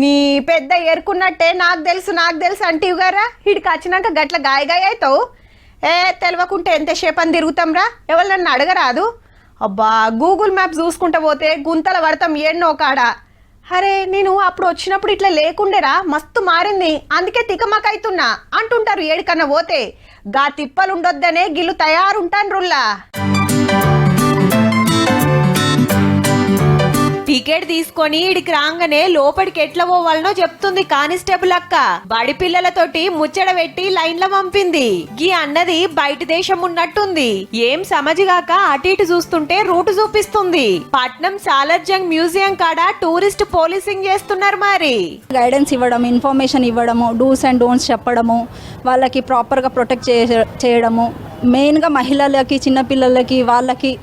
నీ పెద్ద ఎరుకున్నట్టే నాకు తెలుసు అంటీవి గారా. ఇడికి వచ్చినాక గట్ల గాయ అవుతావు. తెలవకుంటే ఎంతసేపు అని తిరుగుతాం రా, ఎవరు నన్ను అడగరాదు. అబ్బా గూగుల్ మ్యాప్ చూసుకుంటా పోతే గుంతల పడతాం ఎన్నో కాడ. అరే నేను అప్పుడు వచ్చినప్పుడు ఇట్లా లేకుండేరా, మస్తు మారింది, అందుకే తికమకైతున్నా అంటుంటారు. ఏడికన్నా పోతే గా తిప్పలుండొద్దనే గిల్లు తయారుంటాను రుల్లా. టికెట్ తీసుకొని ఇడికి రాగానే లోపలికి ఎట్లా పోవాలనో చెప్తుంది కానిస్టేబుల్ అక్క. బడి పిల్లలతోటి ముచ్చట పెట్టి లైన్ లో పంపింది. గీ అన్నది బయట దేశం ఉన్నట్టుంది. ఏం సమజిగాక అటు ఇటు చూస్తుంటే రూట్ చూపిస్తుంది. పట్నం సాలార్జంగ్ మ్యూజియం కాడ టూరిస్ట్ పోలీసింగ్ చేస్తున్నారు. మరి గైడెన్స్ ఇవ్వడం, ఇన్ఫర్మేషన్ ఇవ్వడము, డూస్ అండ్ డోంట్స్ చెప్పడము, వాళ్ళకి ప్రాపర్గా ప్రొటెక్ట్ చేయడము, మెయిన్గా మహిళలకి, చిన్నపిల్లలకి, వాళ్ళకి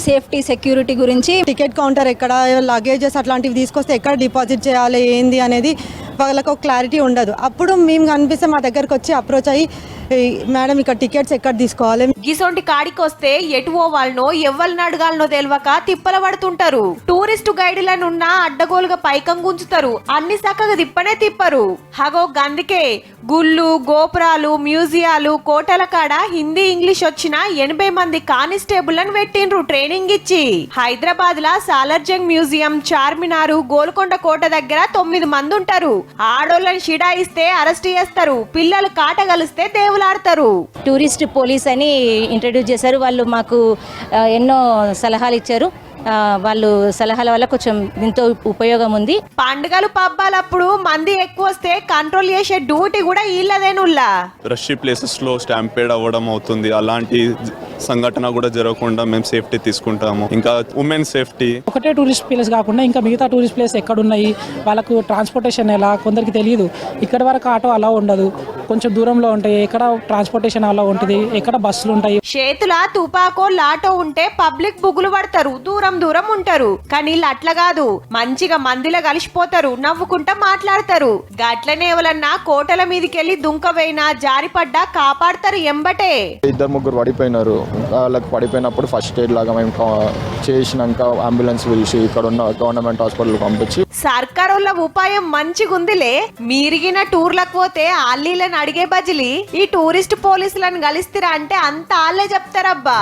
సేఫ్టీ సెక్యూరిటీ గురించి. టికెట్ కౌంటర్ ఎక్కడ, లగేజెస్ అట్లాంటివి తీసుకొస్తే ఎక్కడ డిపాజిట్ చేయాలి ఏంది అనేది వాళ్ళకు ఒక క్లారిటీ ఉండదు. అప్పుడు మేము కనిపిస్తే మా దగ్గరకు వచ్చి అప్రోచ్ అయ్యి, మేడం ఇక్కడ టికెట్స్ ఎక్కడ తీసుకోవాలి, గిసొంటి కాడికి వస్తే ఎటు పోవాలనో ఎవ్వరిని అడగాలనో తెలియక తిప్పల పడుతుంటారు. టూరిస్టు గైడులనున్న అడ్డగోలుగా పైకం గుంచుతారు, అన్ని చక్కగా తిప్పరు. హగో గందుకే గుళ్ళు, గోపురాలు, మ్యూజియాలు, కోటల కాడ హిందీ, ఇంగ్లీష్ వచ్చిన 80 మంది కానిస్టేబుల్ పెట్టిండ్రు ట్రైనింగ్ ఇచ్చి. హైదరాబాద్ లా సాలార్జంగ్ మ్యూజియం, చార్మినారు, గోల్కొండ కోట దగ్గర 9 మంది ఉంటారు. ఆడోళ్ళని షిడాయిస్తే అరెస్ట్ చేస్తారు, పిల్లలు కాటగలిస్తే దేవులాడతారు. టూరిస్ట్ పోలీస్ అని ఇంట్రడ్యూస్ చేశారు. వాళ్ళు మాకు ఎన్నో సలహాలు ఇచ్చారు. వాళ్ళు సలహాల వల్ల కొంచెం ఎంతో ఉపయోగం ఉంది. పండుగలు పబ్బాలప్పుడు మంది ఎక్కువ వస్తే కంట్రోల్ చేసే డ్యూటీ కూడా వీళ్ళదేనుల్లా. రష్యీ ప్లేసెస్ లో స్టాంపేడ్ అవ్వడం అవుతుంది, అలాంటి సంఘటన కూడా జరగకుండా మేము సేఫ్టీ తీసుకుంటాము. ఇంకా ఉమెన్ సేఫ్టీ. ఒకటే టూరిస్ట్ ప్లేస్ కాకుండా ఇంకా మిగతా టూరిస్ట్ ప్లేస్ ఎక్కడున్నాయి, వాళ్ళకు ట్రాన్స్పోర్టేషన్ ఎలా, కొందరికి తెలియదు. ఇక్కడ వరకు ఆటో అలా ఉండదు, కొంచెం దూరంలో ఉంటాయి. ఎక్కడ ట్రాన్స్పోర్టేషన్ అలా ఉంటుంది, ఎక్కడ బస్సులు ఉంటాయి. చేతుల తుపాకో లాటో ఉంటే పబ్లిక్ బుగులు పడతారు, దూరం ఉంటారు. కానీ వీళ్ళు అట్లా కాదు, మంచిగా మందిలో కలిసిపోతారు, నవ్వుకుంటా మాట్లాడతారు. గట్లనే ఎవరన్నా కోటల మీదకెళ్లి దుంకవైనా జారిపడ్డా కాపాడతారు ఎంబటే. 2-3 పడిపోయినారు. వాళ్ళకి పడిపోయినప్పుడు ఫస్ట్ ఎయిడ్ లాగా మేము చేసినాక అంబులెన్స్ పిలిచి ఇక్కడ ఉన్న గవర్నమెంట్ హాస్పిటల్ పంపించి. సర్కారోళ్ళ ఉపాయం మంచిగుందిలే. మీరిగిన టూర్లకు పోతే ఆళ్ళీలను అడిగే బజిలి ఈ టూరిస్ట్ పోలీసులను కలిస్తారా అంటే అంత ఆళ్ళే చెప్తారబ్బా.